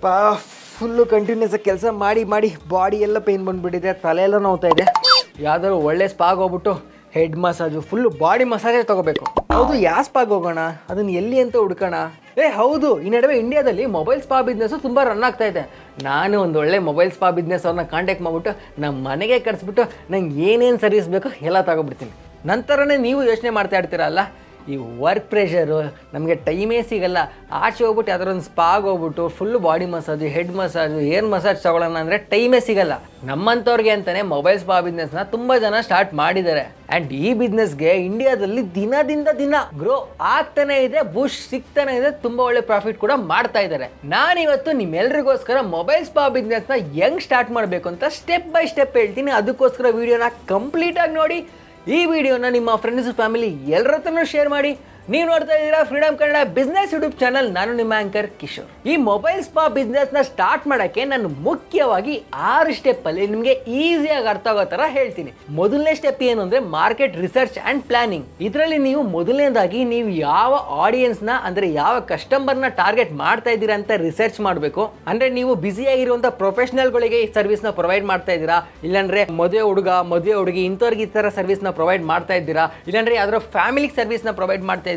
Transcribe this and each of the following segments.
ಪಾ full continuous ಕೆಲಸ ಮಾಡಿ ಮಾಡಿ ಬಾಡಿ ಎಲ್ಲ ಪೇನ್ ಬಂದುಬಿಟ್ಟಿದೆ, ತಲೆ ಎಲ್ಲ ನೋವ್ತಾ ಇದೆ. ಯಾವ್ದಾದ್ರು ಒಳ್ಳೆ ಸ್ಪಾಗ್ ಹೋಗ್ಬಿಟ್ಟು ಹೆಡ್ ಮಸಾಜು ಫುಲ್ಲು ಬಾಡಿ ಮಸಾಜೇ ತೊಗೋಬೇಕು. ಹೌದು, ಯಾವ ಸ್ಪಾಗ್ ಹೋಗೋಣ, ಅದನ್ನು ಎಲ್ಲಿ ಅಂತ ಹುಡ್ಕೋಣ? ಹೌದು, ಈ ನಡುವೆ ಇಂಡಿಯಾದಲ್ಲಿ ಮೊಬೈಲ್ ಸ್ಪಾ ಬಿಸ್ನೆಸ್ಸು ತುಂಬ ರನ್ ಆಗ್ತಾ ಇದೆ. ನಾನು ಒಂದು ಒಳ್ಳೆ ಮೊಬೈಲ್ ಸ್ಪಾ ಬಿಸ್ನೆಸ್ ಅವ್ರನ್ನ ಕಾಂಟ್ಯಾಕ್ಟ್ ಮಾಡಿಬಿಟ್ಟು ನಮ್ಮ ಮನೆಗೆ ಕರೆಸ್ಬಿಟ್ಟು ನಂಗೆ ಏನೇನು ಸರ್ವಿಸ್ ಬೇಕೋ ಎಲ್ಲ ತಗೊಬಿಡ್ತೀನಿ. ನಂತರನೇ ನೀವು ಯೋಚನೆ ಮಾಡ್ತಾ ಇರ್ತೀರಲ್ಲ, ಈ ವರ್ಕ್ ಪ್ರೆಷರು ನಮಗೆ ಟೈಮೇ ಸಿಗಲ್ಲ, ಆಚೆ ಹೋಗ್ಬಿಟ್ಟು ಯಾವ್ದಾರು ಒಂದು ಸ್ಪಾಗ್ ಹೋಗ್ಬಿಟ್ಟು full body massage, head massage, air massage ತಗೊಳ್ಳೋಣ ಅಂದರೆ ಟೈಮೇ ಸಿಗಲ್ಲ. ನಮ್ಮಂಥವ್ರಿಗೆ ಅಂತಲೇ ಮೊಬೈಲ್ ಸ್ಪಾ ಬಿಸ್ನೆಸ್ನ ತುಂಬ ಜನ ಸ್ಟಾರ್ಟ್ ಮಾಡಿದ್ದಾರೆ. ಆ್ಯಂಡ್ ಈ ಬಿಸ್ನೆಸ್ಗೆ ಇಂಡಿಯಾದಲ್ಲಿ ದಿನ ಗ್ರೋ ಆಗ್ತಾನೆ ಇದೆ, ಬೂಸ್ಟ್ ಸಿಗ್ತಾನೆ ಇದೆ, ತುಂಬ ಒಳ್ಳೆ ಪ್ರಾಫಿಟ್ ಕೂಡ ಮಾಡ್ತಾ ಇದ್ದಾರೆ. ನಾನಿವತ್ತು ನಿಮ್ಮೆಲ್ರಿಗೋಸ್ಕರ ಮೊಬೈಲ್ ಸ್ಪಾ ಬಿಸ್ನೆಸ್ನ ಹೆಂಗ್ ಸ್ಟಾರ್ಟ್ ಮಾಡಬೇಕು ಅಂತ ಸ್ಟೆಪ್ ಬೈ ಸ್ಟೆಪ್ ಹೇಳ್ತೀನಿ. ಅದಕ್ಕೋಸ್ಕರ ವಿಡಿಯೋನ ಕಂಪ್ಲೀಟಾಗಿ ನೋಡಿ. ಈ ವಿಡಿಯೋನ ನಿಮ್ಮ ಫ್ರೆಂಡ್ಸ್ ಫ್ಯಾಮಿಲಿ ಎಲ್ಲರ ಹತ್ರನೂ ಶೇರ್ ಮಾಡಿ. ನೀವು ನೋಡ್ತಾ ಇದ್ದೀರಾ freedom Kannada business YouTube channel. ನಾನು ನಿಮ್ಮ ಆಂಕರ್ ಕಿಶೋರ್. ಈ ಮೊಬೈಲ್ ಸ್ಪಾ ಬಿಸ್ನೆಸ್ನ ಸ್ಟಾರ್ಟ್ ಮಾಡೋಕ್ಕೆ ನಾನು ಮುಖ್ಯವಾಗಿ 6 ಸ್ಟೆಪ್ಪಲ್ಲಿ ನಿಮಗೆ ಈಸಿಯಾಗಿ ಅರ್ಥ ಆಗೋ ಥರ ಹೇಳ್ತೀನಿ. ಮೊದಲನೇ ಸ್ಟೆಪ್ ಏನು ಅಂದರೆ ಮಾರ್ಕೆಟ್ ರಿಸರ್ಚ್ ಆ್ಯಂಡ್ ಪ್ಲಾನಿಂಗ್. ಇದರಲ್ಲಿ ನೀವು ಮೊದಲನೇದಾಗಿ ನೀವು ಯಾವ ಆಡಿಯನ್ಸ್ನ ಅಂದರೆ ಯಾವ ಕಸ್ಟಮರ್ನ ಟಾರ್ಗೆಟ್ ಮಾಡ್ತಾ ಇದ್ದೀರಾ ಅಂತ ರಿಸರ್ಚ್ ಮಾಡಬೇಕು. ಅಂದರೆ ನೀವು ಬ್ಯುಸಿಯಾಗಿರುವಂಥ ಪ್ರೊಫೆಷನಲ್ಗಳಿಗೆ ಈ ಸರ್ವಿಸ್ನ ಪ್ರೊವೈಡ್ ಮಾಡ್ತಾ ಇದ್ದೀರಾ, ಇಲ್ಲಾಂದರೆ ಮದುವೆ ಹುಡುಗ ಮದುವೆ ಹುಡುಗಿ ಇಂಥವ್ರಿಗೆ ಈ ಥರ ಸರ್ವಿಸ್ನ ಪ್ರೊವೈಡ್ ಮಾಡ್ತಾ ಇದ್ದೀರಾ, ಇಲ್ಲಾಂದರೆ ಯಾವ್ದಾದ್ರು ಫ್ಯಾಮಿಲಿಗೆ ಸರ್ವಿಸ್ನ ಪ್ರೊವೈಡ್ ಮಾಡ್ತಾ ಇದ್ದೀರಾ,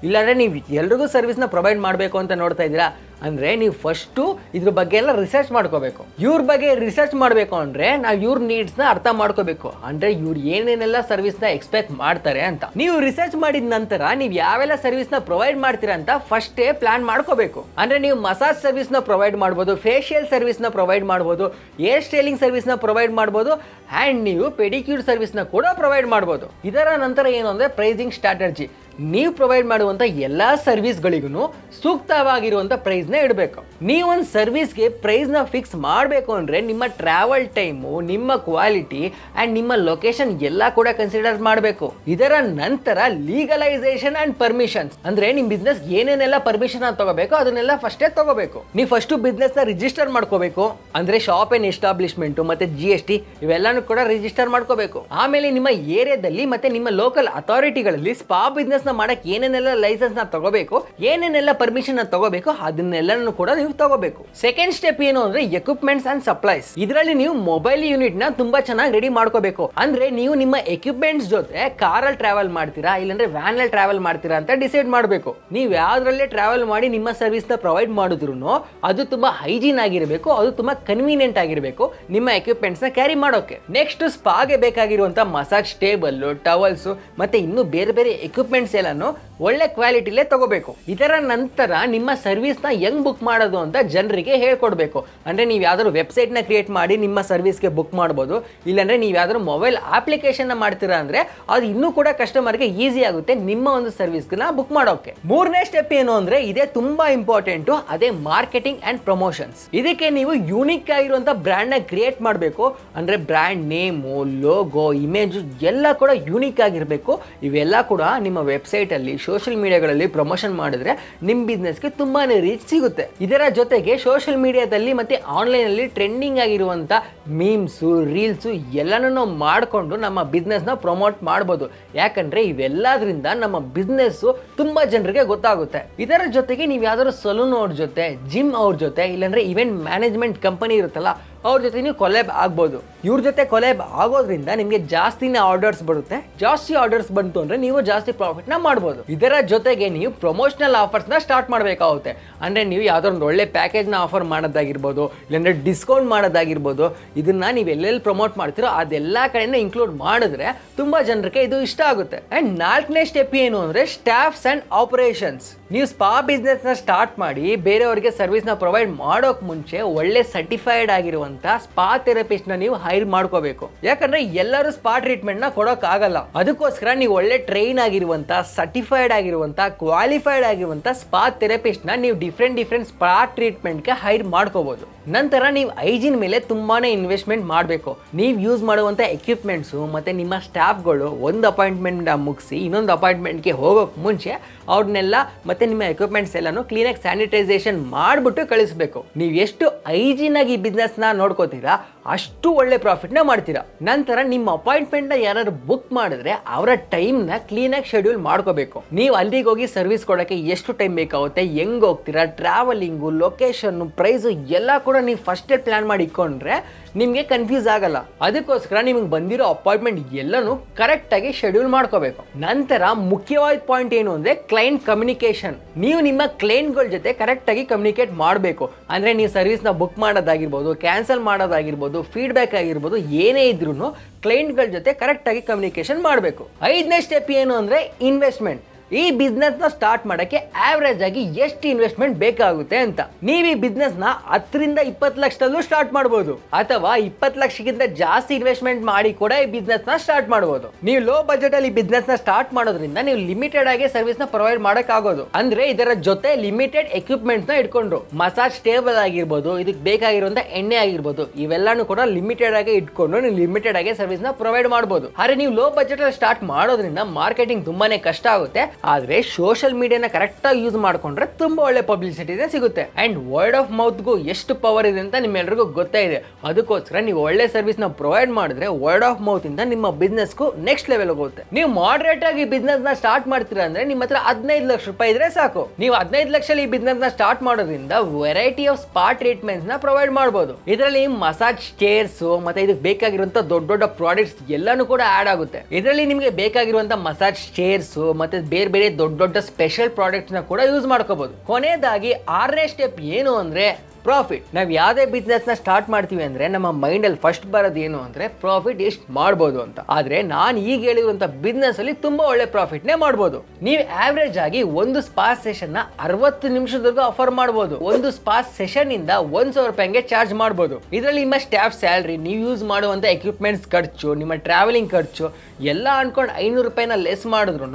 ಇಲ್ಲಾಂದರೆ ನೀವು ಎಲ್ರಿಗೂ ಸರ್ವಿಸ್ನ ಪ್ರೊವೈಡ್ ಮಾಡಬೇಕು ಅಂತ ನೋಡ್ತಾ ಇದ್ದೀರಾ ಅಂದರೆ ನೀವು ಫಸ್ಟು ಇದ್ರ ಬಗ್ಗೆ ಎಲ್ಲ ರಿಸರ್ಚ್ ಮಾಡ್ಕೋಬೇಕು. ಇವ್ರ ಬಗ್ಗೆ ರಿಸರ್ಚ್ ಮಾಡಬೇಕು ಅಂದರೆ ನಾವು ಇವ್ರ ನೀಡ್ಸ್ನ ಅರ್ಥ ಮಾಡ್ಕೋಬೇಕು. ಅಂದರೆ ಇವ್ರು ಏನೇನೆಲ್ಲ ಸರ್ವಿಸ್ನ ಎಕ್ಸ್ಪೆಕ್ಟ್ ಮಾಡ್ತಾರೆ ಅಂತ. ನೀವು ರಿಸರ್ಚ್ ಮಾಡಿದ ನಂತರ ನೀವು ಯಾವೆಲ್ಲ ಸರ್ವಿಸ್ನ ಪ್ರೊವೈಡ್ ಮಾಡ್ತೀರಾ ಅಂತ ಫಸ್ಟೇ ಪ್ಲಾನ್ ಮಾಡ್ಕೋಬೇಕು. ಅಂದರೆ ನೀವು ಮಸಾಜ್ ಸರ್ವಿಸ್ನ ಪ್ರೊವೈಡ್ ಮಾಡ್ಬೋದು, ಫೇಶಿಯಲ್ ಸರ್ವಿಸ್ನ ಪ್ರೊವೈಡ್ ಮಾಡ್ಬೋದು, ಹೇರ್ ಸ್ಟೈಲಿಂಗ್ ಸರ್ವಿಸ್ನ ಪ್ರೊವೈಡ್ ಮಾಡ್ಬೋದು, ಆ್ಯಂಡ್ ನೀವು ಪೆಡಿಕ್ಯೂರ್ ಸರ್ವಿಸ್ನ ಕೂಡ ಪ್ರೊವೈಡ್ ಮಾಡ್ಬೋದು. ಇದರ ನಂತರ ಏನು ಅಂದರೆ ಪ್ರೈಸಿಂಗ್ ಸ್ಟ್ರಾಟಜಿ. ನೀವು ಪ್ರೊವೈಡ್ ಮಾಡುವಂಥ ಎಲ್ಲ ಸರ್ವಿಸ್ಗಳಿಗೂ ಸೂಕ್ತವಾಗಿರುವಂಥ ಪ್ರೈಸ್ನ ಇಡಬೇಕು. ನೀವೊಂದು ಸರ್ವಿಸ್ಗೆ ಪ್ರೈಸ್ನ ಫಿಕ್ಸ್ ಮಾಡಬೇಕು ಅಂದರೆ ನಿಮ್ಮ ಟ್ರಾವೆಲ್ ಟೈಮು, ನಿಮ್ಮ ಕ್ವಾಲಿಟಿ ಆ್ಯಂಡ್ ನಿಮ್ಮ ಲೊಕೇಶನ್ ಎಲ್ಲ ಕೂಡ ಕನ್ಸಿಡರ್ ಮಾಡಬೇಕು. ಇದರ ನಂತರ ಲೀಗಲೈಸೇಷನ್ ಆ್ಯಂಡ್ ಪರ್ಮಿಷನ್ಸ್. ಅಂದರೆ ನಿಮ್ಮ ಬಿಸ್ನೆಸ್ ಏನೇನೆಲ್ಲ ಪರ್ಮಿಷನ್ ತಗೋಬೇಕು ಅದನ್ನೆಲ್ಲ ಫಸ್ಟೇ ತಗೋಬೇಕು. ನೀವು ಫಸ್ಟು ಬಿಸ್ನೆಸ್ನ ರಿಜಿಸ್ಟರ್ ಮಾಡ್ಕೋಬೇಕು. ಅಂದರೆ ಶಾಪ್ ಆ್ಯಂಡ್ ಎಸ್ಟಾಬ್ಲಿಷ್ಮೆಂಟು ಮತ್ತು GST ಇವೆಲ್ಲನೂ ಕೂಡ ರಿಜಿಸ್ಟರ್ ಮಾಡ್ಕೋಬೇಕು. ಆಮೇಲೆ ನಿಮ್ಮ ಏರಿಯಾದಲ್ಲಿ ಮತ್ತು ನಿಮ್ಮ ಲೋಕಲ್ ಅಥಾರಿಟಿಗಳಲ್ಲಿ ಸ್ಪಾ ಬಿಸ್ನೆಸ್ ಮಾಡಕ್ಕೆ ಏನೇನೆಲ್ಲ ಲೈಸೆನ್ಸ್ ನ ತಗೋಬೇಕು, ಏನೇನೆಲ್ಲ ಪರ್ಮಿಷನ್ ತಗೋಬೇಕು ಅದನ್ನೆಲ್ಲನೂ ಕೂಡ ನೀವು ತಗೋಬೇಕು. ಸೆಕೆಂಡ್ ಸ್ಟೆಪ್ ಏನು ಅಂದ್ರೆ ಎಕ್ವಿಪ್ಮೆಂಟ್ಸ್ ಅಂಡ್ ಸಪ್ಲೈಸ್. ಇದರಲ್ಲಿ ನೀವು ಮೊಬೈಲ್ ಯೂನಿಟ್ ನ ತುಂಬಾ ಚೆನ್ನಾಗಿ ರೆಡಿ ಮಾಡ್ಕೋಬೇಕು. ಅಂದ್ರೆ ನೀವು ನಿಮ್ಮ ಎಕ್ವಿಪ್ಮೆಂಟ್ಸ್ ಜೊತೆ ಕಾರಲ್ಲಿ ಟ್ರಾವೆಲ್ ಮಾಡ್ತೀರಾ ಇಲ್ಲಾಂದ್ರೆ ವ್ಯಾನ್ ಅಲ್ಲಿ ಟ್ರಾವೆಲ್ ಮಾಡ್ತೀರಾ ಅಂತ ಡಿಸೈಡ್ ಮಾಡಬೇಕು. ನೀವು ಯಾವ್ದ್ರಲ್ಲೇ ಟ್ರಾವೆಲ್ ಮಾಡಿ ನಿಮ್ಮ ಸರ್ವಿಸ್ ನ ಪ್ರೊವೈಡ್ ಮಾಡಿದ್ರು ಅದು ತುಂಬಾ ಹೈಜೀನ್ ಆಗಿರಬೇಕು, ಅದು ತುಂಬಾ ಕನ್ವೀನಿಯಂಟ್ ಆಗಿರಬೇಕು ನಿಮ್ಮ ಎಕ್ವಿಪ್ಮೆಂಟ್ಸ್ ನ ಕ್ಯಾರಿ ಮಾಡೋಕೆ. ನೆಕ್ಸ್ಟ್ ಸ್ಪಾಗೆ ಬೇಕಾಗಿರುವಂತ ಮಸಾಜ್ ಟೇಬಲ್, ಟವಲ್ಸ್ ಮತ್ತೆ ಇನ್ನು ಬೇರೆ ಬೇರೆ ಎಕ್ವಿಪ್ಮೆಂಟ್ಸ್ ಎಲ್ಲಾನು ಒಳ್ಳೆ ಕ್ವಾಲಿಟಿಲೇ ತಗೋಬೇಕು. ಇದರ ನಂತರ ನಿಮ್ಮ ಸರ್ವಿಸ್ನ ಹೆಂಗ್ ಬುಕ್ ಮಾಡೋದು ಅಂತ ಜನರಿಗೆ ಹೇಳ್ಕೊಡ್ಬೇಕು. ಅಂದ್ರೆ ನೀವು ಯಾವ್ದಾದ್ರು ವೆಬ್ಸೈಟ್ ನ ಕ್ರಿಯೇಟ್ ಮಾಡಿ ನಿಮ್ಮ ಸರ್ವಿಸ್ಗೆ ಬುಕ್ ಮಾಡ್ಬೋದು, ಇಲ್ಲಾಂದ್ರೆ ನೀವು ಯಾವ್ದಾದ್ರು ಮೊಬೈಲ್ ಅಪ್ಲಿಕೇಶನ್ ಮಾಡ್ತೀರಾ ಅಂದ್ರೆ ಅದು ಇನ್ನೂ ಕೂಡ ಕಸ್ಟಮರ್ಗೆ ಈಸಿ ಆಗುತ್ತೆ ನಿಮ್ಮ ಒಂದು ಸರ್ವಿಸ್ನ ಬುಕ್ ಮಾಡೋಕೆ. ಮೂರನೇ ಸ್ಟೆಪ್ ಏನು ಅಂದ್ರೆ ಇದೇ ತುಂಬಾ ಇಂಪಾರ್ಟೆಂಟ್, ಅದೇ ಮಾರ್ಕೆಟಿಂಗ್ ಅಂಡ್ ಪ್ರಮೋಷನ್ಸ್. ಇದಕ್ಕೆ ನೀವು ಯೂನಿಕ್ ಆಗಿರುವಂತ ಬ್ರ್ಯಾಂಡ್ ನ ಕ್ರಿಯೇಟ್ ಮಾಡಬೇಕು. ಅಂದ್ರೆ ಬ್ರ್ಯಾಂಡ್ ನೇಮು, ಲೋಗೋ, ಇಮೇಜ್ ಎಲ್ಲ ಕೂಡ ಯೂನಿಕ್ ಆಗಿರಬೇಕು. ಇವೆಲ್ಲ ಕೂಡ ನಿಮ್ಮ ವೆಬ್ಸೈಟ್ ಅಲ್ಲಿ ಸೋಷಿಯಲ್ ಮೀಡಿಯಾಗಳಲ್ಲಿ ಪ್ರಮೋಷನ್ ಮಾಡಿದ್ರೆ ನಿಮ್ಮ ಬಿಸ್ನೆಸ್ಗೆ ತುಂಬಾನೇ ರೀಚ್ ಸಿಗುತ್ತೆ. ಇದರ ಜೊತೆಗೆ ಸೋಷಿಯಲ್ ಮೀಡಿಯಾದಲ್ಲಿ ಮತ್ತೆ ಆನ್ಲೈನ್ ಅಲ್ಲಿ ಟ್ರೆಂಡಿಂಗ್ ಆಗಿರುವಂತ ಮೀಮ್ಸು, ರೀಲ್ಸು ಎಲ್ಲನೂ ಮಾಡಿಕೊಂಡು ನಮ್ಮ ಬಿಸ್ನೆಸ್ ನ ಪ್ರಮೋಟ್ ಮಾಡಬಹುದು. ಯಾಕಂದ್ರೆ ಇವೆಲ್ಲದ್ರಿಂದ ನಮ್ಮ ಬಿಸ್ನೆಸ್ ತುಂಬಾ ಜನರಿಗೆ ಗೊತ್ತಾಗುತ್ತೆ. ಇದರ ಜೊತೆಗೆ ನೀವು ಯಾವ್ದಾದ್ರು ಸಲೂನ್ ಅವ್ರ ಜೊತೆ, ಜಿಮ್ ಅವ್ರ ಜೊತೆ, ಇಲ್ಲಾಂದ್ರೆ ಇವೆಂಟ್ ಮ್ಯಾನೇಜ್ಮೆಂಟ್ ಕಂಪನಿ ಇರುತ್ತಲ್ಲ ಅವ್ರ ಜೊತೆ ನೀವು ಕೊಲ್ಯಾಬ್ ಆಗ್ಬೋದು. ಇವ್ರ ಜೊತೆ ಕೊಲ್ಯಾಬ್ ಆಗೋದ್ರಿಂದ ನಿಮಗೆ ಜಾಸ್ತಿನೇ ಆರ್ಡರ್ಸ್ ಬರುತ್ತೆ. ಜಾಸ್ತಿ ಆರ್ಡರ್ಸ್ ಬಂತು ಅಂದ್ರೆ ನೀವು ಜಾಸ್ತಿ ಪ್ರಾಫಿಟ್ ನ ಮಾಡ್ಬೋದು. ಇದರ ಜೊತೆಗೆ ನೀವು ಪ್ರಮೋಷನಲ್ ಆಫರ್ಸ್ ನ ಸ್ಟಾರ್ಟ್ ಮಾಡಬೇಕಾಗುತ್ತೆ. ಅಂದ್ರೆ ನೀವು ಯಾವ್ದೋ ಒಂದು ಒಳ್ಳೆ ಪ್ಯಾಕೇಜ್ ನ ಆಫರ್ ಮಾಡೋದಾಗಿರ್ಬೋದು, ಇಲ್ಲಾಂದ್ರೆ ಡಿಸ್ಕೌಂಟ್ ಮಾಡೋದಾಗಿರ್ಬೋದು, ಇದನ್ನ ನೀವು ಎಲ್ಲೆಲ್ಲಿ ಪ್ರಮೋಟ್ ಮಾಡ್ತೀರೋ ಅದೆಲ್ಲ ಕಡೆಯಿಂದ ಇನ್ಕ್ಲೂಡ್ ಮಾಡಿದ್ರೆ ತುಂಬಾ ಜನರಿಗೆ ಇದು ಇಷ್ಟ ಆಗುತ್ತೆ. ಅಂಡ್ ನಾಲ್ಕನೇ ಸ್ಟೆಪ್ ಏನು ಅಂದ್ರೆ ಸ್ಟಾಫ್ಸ್ ಅಂಡ್ ಆಪರೇಷನ್ಸ್. ನೀವು ಸ್ಪಾ ಬಿಸ್ನೆಸ್ ನ ಸ್ಟಾರ್ಟ್ ಮಾಡಿ ಬೇರೆಯವರಿಗೆ ಸರ್ವಿಸ್ ನ ಪ್ರೊವೈಡ್ ಮಾಡೋಕ್ ಮುಂಚೆ ಒಳ್ಳೆ ಸರ್ಟಿಫೈಡ್ ಆಗಿರುವಂತ ಸ್ಪಾ ಥೆರಪಿಸ್ಟ್ ನ ನೀವು ಹೈರ್ ಮಾಡ್ಕೋಬೇಕು. ಯಾಕಂದ್ರೆ ಎಲ್ಲರೂ ಸ್ಪಾ ಟ್ರೀಟ್ಮೆಂಟ್ ನ ಕೊಡೋಕ್ ಆಗಲ್ಲ. ಅದಕ್ಕೋಸ್ಕರ ನೀವು ಒಳ್ಳೆ ಟ್ರೈನ್ ಆಗಿರುವಂತ, ಸರ್ಟಿಫೈಡ್ ಆಗಿರುವಂತ, ಕ್ವಾಲಿಫೈಡ್ ಆಗಿರುವಂತ ಸ್ಪಾ ಥೆರಪಿಸ್ಟ್ ನ ನೀವು ಡಿಫ್ರೆಂಟ್ ಸ್ಪಾ ಟ್ರೀಟ್ಮೆಂಟ್ ಗೆ ಹೈರ್ ಮಾಡ್ಕೋಬಹುದು. ನಂತರ ನೀವು ಹೈಜೀನ್ ಮೇಲೆ ತುಂಬಾನೇ ಇನ್ವೆಸ್ಟ್ಮೆಂಟ್ ಮಾಡಬೇಕು. ನೀವು ಯೂಸ್ ಮಾಡುವಂತ ಎಕ್ವಿಪ್ಮೆಂಟ್ಸ್ ಮತ್ತೆ ನಿಮ್ಮ ಸ್ಟಾಫ್ಗಳು ಒಂದು ಅಪಾಯಿಂಟ್ಮೆಂಟ್ ಮುಗಿಸಿ ಇನ್ನೊಂದು ಅಪಾಯಿಂಟ್ಮೆಂಟ್ಗೆ ಹೋಗೋಕ್ ಮುಂಚೆ ಅವ್ರನ್ನೆಲ್ಲ ಮತ್ತೆ ನಿಮ್ಮ ಎಕ್ವಿಪ್ಮೆಂಟ್ಸ್ ಎಲ್ಲಾನು ಕ್ಲೀನಾಗಿ ಸ್ಯಾನಿಟೈಸೇಷನ್ ಮಾಡಿಬಿಟ್ಟು ಕಳಿಸಬೇಕು. ನೀವು ಎಷ್ಟು ಹೈಜೀನ್ ಆಗಿ ಈ ಬಿಸ್ನೆಸ್ ನ ನೋಡ್ಕೋತೀರಾ ಅಷ್ಟು ಒಳ್ಳೆ ಪ್ರಾಫಿಟ್ನ ಮಾಡ್ತೀರಾ. ನಂತರ ನಿಮ್ಮ ಅಪಾಯಿಂಟ್ಮೆಂಟ್ನ ಯಾರು ಬುಕ್ ಮಾಡಿದ್ರೆ ಅವರ ಟೈಮ್ನ ಕ್ಲೀನಾಗಿ ಶೆಡ್ಯೂಲ್ ಮಾಡ್ಕೋಬೇಕು. ನೀವು ಅಲ್ಲಿಗೆ ಹೋಗಿ ಸರ್ವಿಸ್ ಕೊಡೋಕ್ಕೆ ಎಷ್ಟು ಟೈಮ್ ಬೇಕಾಗುತ್ತೆ, ಹೆಂಗೆ ಹೋಗ್ತೀರಾ, ಟ್ರಾವೆಲಿಂಗು, ಲೊಕೇಶನ್, ಪ್ರೈಸು ಎಲ್ಲ ಕೂಡ ನೀವು ಫಸ್ಟೇ ಪ್ಲಾನ್ ಮಾಡಿ ಇಟ್ಕೊಂಡ್ರೆ ನಿಮಗೆ ಕನ್ಫ್ಯೂಸ್ ಆಗಲ್ಲ. ಅದಕ್ಕೋಸ್ಕರ ನಿಮಗೆ ಬಂದಿರೋ ಅಪಾಯಿಂಟ್ಮೆಂಟ್ ಎಲ್ಲನೂ ಕರೆಕ್ಟಾಗಿ ಶೆಡ್ಯೂಲ್ ಮಾಡ್ಕೋಬೇಕು. ನಂತರ ಮುಖ್ಯವಾದ ಪಾಯಿಂಟ್ ಏನು ಅಂದರೆ ಕ್ಲೈಂಟ್ ಕಮ್ಯುನಿಕೇಷನ್. ನೀವು ನಿಮ್ಮ ಕ್ಲೈಂಟ್ಗಳ ಜೊತೆ ಕರೆಕ್ಟಾಗಿ ಕಮ್ಯುನಿಕೇಟ್ ಮಾಡಬೇಕು. ಅಂದರೆ ನೀವು ಸರ್ವಿಸ್ನ ಬುಕ್ ಮಾಡೋದಾಗಿರ್ಬೋದು, ಕ್ಯಾನ್ಸಲ್ ಮಾಡೋದಾಗಿರ್ಬೋದು, ಫೀಡ್ಬ್ಯಾಕ್ ಆಗಿರ್ಬೋದು, ಏನೇ ಇದ್ರೂ ಕ್ಲೈಂಟ್ಗಳ ಜೊತೆ ಕರೆಕ್ಟಾಗಿ ಕಮ್ಯುನಿಕೇಷನ್ ಮಾಡಬೇಕು. 5ನೇ ಸ್ಟೆಪ್ ಏನು ಅಂದರೆ ಇನ್ವೆಸ್ಟ್ಮೆಂಟ್. ಈ ಬಿಸ್ನೆಸ್ನ ಸ್ಟಾರ್ಟ್ ಮಾಡೋಕ್ಕೆ ಆವ್ರೇಜ್ ಆಗಿ ಎಷ್ಟು ಇನ್ವೆಸ್ಟ್ಮೆಂಟ್ ಬೇಕಾಗುತ್ತೆ ಅಂತ. ನೀವು ಈ ಬಿಸ್ನೆಸ್ನ 10 ರಿಂದ 20 ಲಕ್ಷದಲ್ಲೂ ಸ್ಟಾರ್ಟ್ ಮಾಡ್ಬೋದು, ಅಥವಾ 20 ಲಕ್ಷಕ್ಕಿಂತ ಜಾಸ್ತಿ ಇನ್ವೆಸ್ಟ್ಮೆಂಟ್ ಮಾಡಿ ಕೂಡ ಈ ಬಿಸ್ನೆಸ್ನ ಸ್ಟಾರ್ಟ್ ಮಾಡ್ಬೋದು. ನೀವು ಲೋ ಬಜೆಟ್ ಅಲ್ಲಿ ಬಿಸ್ನೆಸ್ನ ಸ್ಟಾರ್ಟ್ ಮಾಡೋದ್ರಿಂದ ನೀವು ಲಿಮಿಟೆಡ್ ಆಗಿ ಸರ್ವಿಸ್ನ ಪ್ರೊವೈಡ್ ಮಾಡೋಕ್ಕಾಗೋದು. ಅಂದ್ರೆ ಇದರ ಜೊತೆ ಲಿಮಿಟೆಡ್ ಎಕ್ವಿಪ್ಮೆಂಟ್ನ ಇಟ್ಕೊಂಡ್ರು, ಮಸಾಜ್ ಟೇಬಲ್ ಆಗಿರ್ಬೋದು, ಇದಕ್ಕೆ ಬೇಕಾಗಿರುವಂತ ಎಣ್ಣೆ ಆಗಿರ್ಬೋದು, ಇವೆಲ್ಲಾನು ಕೂಡ ಲಿಮಿಟೆಡ್ ಆಗಿ ಇಟ್ಕೊಂಡು ನೀವು ಲಿಮಿಟೆಡ್ ಆಗಿ ಸರ್ವಿಸ್ನ ಪ್ರೊವೈಡ್ ಮಾಡ್ಬೋದು. ಆದ್ರೆ ನೀವು ಲೋ ಬಜೆಟ್ ಅಲ್ಲಿ ಸ್ಟಾರ್ಟ್ ಮಾಡೋದ್ರಿಂದ ಮಾರ್ಕೆಟಿಂಗ್ ತುಂಬಾನೇ ಕಷ್ಟ ಆಗುತ್ತೆ. ಆದ್ರೆ ಸೋಷಿಯಲ್ ಮೀಡಿಯಾನ ಕರೆಕ್ಟ್ ಆಗಿ ಯೂಸ್ ಮಾಡ್ಕೊಂಡ್ರೆ ತುಂಬಾ ಒಳ್ಳೆ ಪಬ್ಲಿಸಿಟಿ ಸಿಗುತ್ತೆ. ಅಂಡ್ ವರ್ಡ್ ಆಫ್ ಮೌತ್ಗೂ ಎಷ್ಟು ಪವರ್ ಇದೆ ಅಂತ ನಿಮ್ಮೆಲ್ಲರಿಗೂ ಗೊತ್ತೇ ಇದೆ. ಅದಕ್ಕೋಸ್ಕರ ನೀವು ಒಳ್ಳೆ ಸರ್ವಿಸ್ ನ ಪ್ರೊವೈಡ್ ಮಾಡಿದ್ರೆ ವರ್ಡ್ ಆಫ್ ಮೌತ್ ಇಂದ ನಿಮ್ಮ ಬಿಸ್ನೆಸ್ಗೂ ನೆಕ್ಸ್ಟ್ ಲೆವೆಲ್ ಹೋಗುತ್ತೆ. ನೀವು ಮಾಡರೇಟ್ ಆಗಿ ಬಿಸ್ನೆಸ್ ನ ಸ್ಟಾರ್ಟ್ ಮಾಡ್ತೀರಾ ಅಂದ್ರೆ ನಿಮ್ಮ ಹತ್ರ 15 ಲಕ್ಷ ರೂಪಾಯಿ ಇದ್ರೆ ಸಾಕು. ನೀವು 15 ಲಕ್ಷ ಈ ಬಿಸ್ನೆಸ್ ನ ಸ್ಟಾರ್ಟ್ ಮಾಡೋದ್ರಿಂದ ವೆರೈಟಿ ಆಫ್ ಸ್ಪಾ ಟ್ರೀಟ್ಮೆಂಟ್ಸ್ ನ ಪ್ರೊವೈಡ್ ಮಾಡಬಹುದು. ಇದರಲ್ಲಿ ಮಸಾಜ್ ಚೇರ್ಸ್ ಮತ್ತೆ ಇದಕ್ಕೆ ಬೇಕಾಗಿರುವಂತ ದೊಡ್ಡ ದೊಡ್ಡ ಪ್ರಾಡಕ್ಟ್ಸ್ ಎಲ್ಲಾನು ಕೂಡ ಆಡ್ ಆಗುತ್ತೆ. ಇದರಲ್ಲಿ ನಿಮಗೆ ಬೇಕಾಗಿರುವಂತ ಮಸಾಜ್ ಚೇರ್ಸ್ ಮತ್ತೆ ಬೇರೆ ಬೇರೆ ದೊಡ್ಡ ದೊಡ್ಡ ಸ್ಪೆಷಲ್ ಪ್ರಾಡಕ್ಟ್ಸ್ ನ ಕೂಡ ಯೂಸ್ ಮಾಡ್ಕೋಬಹುದು. ಕೊನೆಯದಾಗಿ 6ನೇ ಸ್ಟೆಪ್ ಏನು ಅಂದ್ರೆ ಪ್ರಾಫಿಟ್. ನಾವು ಯಾವುದೇ ಬಿಸ್ನೆಸ್ ನ ಸ್ಟಾರ್ಟ್ ಮಾಡ್ತೀವಿ ಅಂದ್ರೆ ನಮ್ಮ ಮೈಂಡ್ ಅಲ್ಲಿ ಫಸ್ಟ್ ಬರೋದು ಏನು ಅಂದ್ರೆ ಪ್ರಾಫಿಟ್ ಎಷ್ಟು ಮಾಡ್ಬೋದು ಅಂತ. ಆದ್ರೆ ನಾನು ಈಗ ಹೇಳಿರುವಂತ ಬಿಸ್ನೆಸ್ ಅಲ್ಲಿ ತುಂಬಾ ಒಳ್ಳೆ ಪ್ರಾಫಿಟ್ ನೇ ಮಾಡ್ಬೋದು. ನೀವು ಆವರೇಜ್ ಆಗಿ ಒಂದು ಸ್ಪಾ ಸೆಷನ್ ನ 60 ನಿಮಿಷದವರೆಗೂ ಆಫರ್ ಮಾಡಬಹುದು. ಒಂದು ಸ್ಪಾ ಸೆಷನ್ ಇಂದ 1,000 ರೂಪಾಯಿಗೆ ಚಾರ್ಜ್ ಮಾಡಬಹುದು. ಇದರಲ್ಲಿ ನಿಮ್ಮ ಸ್ಟಾಫ್ ಸ್ಯಾಲರಿ, ನೀವು ಯೂಸ್ ಮಾಡುವಂತ ಎಕ್ವಿಪ್ಮೆಂಟ್ಸ್ ಖರ್ಚು, ನಿಮ್ಮ ಟ್ರಾವೆಲಿಂಗ್ ಖರ್ಚು ಎಲ್ಲ ಅನ್ಕೊಂಡು 500 ರೂಪಾಯಿನ ಲೆಸ್ ಮಾಡಿದ್ರು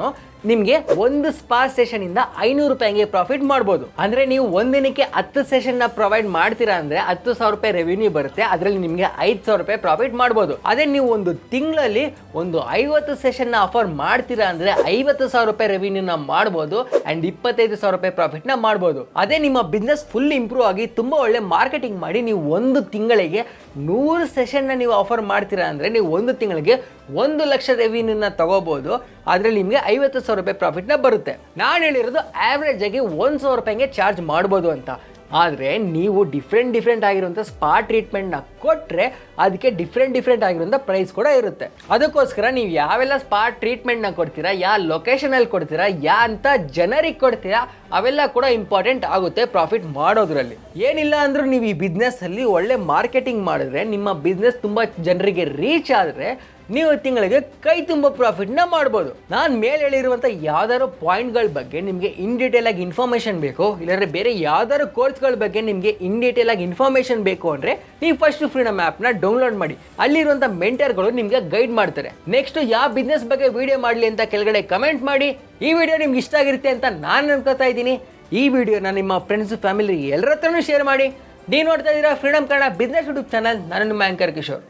ನಿಮಗೆ ಒಂದು ಸ್ಪಾ ಸೆಷನ್ ಇಂದ 500 ರೂಪಾಯಿಗೆ ಪ್ರಾಫಿಟ್ ಮಾಡಬಹುದು. ಅಂದ್ರೆ ನೀವು ಒಂದಿನಕ್ಕೆ 10 ಸೆಷನ್ ನ ಪ್ರೊವೈಡ್ ಮಾಡ್ತೀರಾ ಅಂದ್ರೆ 10,000 ರೂಪಾಯಿ ರೆವಿನ್ಯೂ ಬರುತ್ತೆ. ಅದರಲ್ಲಿ ನಿಮಗೆ 5,000 ರೂಪಾಯಿ ಪ್ರಾಫಿಟ್ ಮಾಡಬಹುದು. ಅದೇ ನೀವು ಒಂದು ತಿಂಗಳಲ್ಲಿ ಒಂದು 50 ಸೆಷನ್ ನ ಆಫರ್ ಮಾಡ್ತೀರಾ ಅಂದ್ರೆ 50,000 ರೂಪಾಯಿ ರೆವಿನ್ಯೂ ನ ಮಾಡಬಹುದು ಅಂಡ್ 25,000 ರೂಪಾಯಿ ಪ್ರಾಫಿಟ್ ನ ಮಾಡಬಹುದು. ಅದೇ ನಿಮ್ಮ ಬಿಸ್ನೆಸ್ ಫುಲ್ ಇಂಪ್ರೂವ್ ಆಗಿ ತುಂಬಾ ಒಳ್ಳೆ ಮಾರ್ಕೆಟಿಂಗ್ ಮಾಡಿ ನೀವು ಒಂದು ತಿಂಗಳಿಗೆ 100 ಸೆಷನ್ ನ ನೀವು ಆಫರ್ ಮಾಡ್ತೀರಾ ಅಂದ್ರೆ ನೀವು ಒಂದು ತಿಂಗಳಿಗೆ 1 ಲಕ್ಷ ರೆವಿನ್ಯೂ ನ ತಗೋಬಹುದು. ಅದ್ರಲ್ಲಿ ನಿಮಗೆ 50,000 ರೂಪಾಯಿ ಪ್ರಾಫಿಟ್ ನ ಬರುತ್ತೆ. ನಾನು ಹೇಳಿರೋದು ಆವರೇಜ್ ಆಗಿ 1,000 ರೂಪಾಯಿಗೆ ಚಾರ್ಜ್ ಮಾಡ್ಬೋದು ಅಂತ. ಆದರೆ ನೀವು ಡಿಫ್ರೆಂಟ್ ಆಗಿರುವಂಥ ಸ್ಪಾ ಟ್ರೀಟ್ಮೆಂಟ್ನ ಕೊಟ್ಟರೆ ಅದಕ್ಕೆ ಡಿಫ್ರೆಂಟ್ ಆಗಿರುವಂಥ ಪ್ರೈಸ್ ಕೂಡ ಇರುತ್ತೆ. ಅದಕ್ಕೋಸ್ಕರ ನೀವು ಯಾವೆಲ್ಲ ಸ್ಪಾ ಟ್ರೀಟ್ಮೆಂಟ್ನ ಕೊಡ್ತೀರಾ, ಯಾವ ಲೊಕೇಶನಲ್ಲಿ ಕೊಡ್ತೀರಾ, ಅಂತ ಜನರಿಗೆ ಕೊಡ್ತೀರಾ, ಅವೆಲ್ಲ ಕೂಡ ಇಂಪಾರ್ಟೆಂಟ್ ಆಗುತ್ತೆ ಪ್ರಾಫಿಟ್ ಮಾಡೋದ್ರಲ್ಲಿ. ಏನಿಲ್ಲ ಅಂದ್ರೂ ನೀವು ಈ ಬಿಸ್ನೆಸ್ಸಲ್ಲಿ ಒಳ್ಳೆ ಮಾರ್ಕೆಟಿಂಗ್ ಮಾಡಿದ್ರೆ, ನಿಮ್ಮ ಬಿಸ್ನೆಸ್ ತುಂಬ ಜನರಿಗೆ ರೀಚ್ ಆದರೆ ನೀವು ತಿಂಗಳಿಗೆ ಕೈ ತುಂಬ ಪ್ರಾಫಿಟ್ನ ಮಾಡ್ಬೋದು. ನಾನು ಮೇಲೆ ಹೇಳಿರುವಂಥ ಯಾವ್ದಾದ್ರು ಪಾಯಿಂಟ್ಗಳ ಬಗ್ಗೆ ನಿಮಗೆ ಇನ್ ಡೀಟೇಲ್ ಆಗಿ ಇನ್ಫಾರ್ಮೇಷನ್ ಬೇಕು, ಇಲ್ಲಾಂದ್ರೆ ಬೇರೆ ಯಾವ್ದಾದ್ರು ಕೋರ್ಸ್ಗಳ ಬಗ್ಗೆ ನಿಮಗೆ ಇನ್ ಡೀಟೇಲ್ ಆಗಿ ಇನ್ಫಾರ್ಮೇಷನ್ ಬೇಕು ಅಂದರೆ ನೀವು ಫಸ್ಟ್ ಫ್ರೀಡಮ್ ಆ್ಯಪ್ನ ಡೌನ್ಲೋಡ್ ಮಾಡಿ. ಅಲ್ಲಿರುವಂಥ ಮೆಂಟರ್ಗಳು ನಿಮಗೆ ಗೈಡ್ ಮಾಡ್ತಾರೆ. ನೆಕ್ಸ್ಟ್ ಯಾವ ಬಿಸ್ನೆಸ್ ಬಗ್ಗೆ ವಿಡಿಯೋ ಮಾಡಲಿ ಅಂತ ಕೆಳಗಡೆ ಕಮೆಂಟ್ ಮಾಡಿ. ಈ ವಿಡಿಯೋ ನಿಮ್ಗೆ ಇಷ್ಟ ಆಗಿರುತ್ತೆ ಅಂತ ನಾನು ಅನ್ಕೋತಾ ಇದ್ದೀನಿ. ಈ ವಿಡಿಯೋನ ನಿಮ್ಮ ಫ್ರೆಂಡ್ಸ್, ಫ್ಯಾಮಿಲಿ ಎಲ್ಲರ ಹತ್ರನೂ ಶೇರ್ ಮಾಡಿ. ನೀವು ನೋಡ್ತಾ ಇದ್ದೀರಾ freedom Kannada business YouTube channel. ನಾನು ನಿಮ್ಮ ಆಂಕರ್ ಕಿಶೋರ್.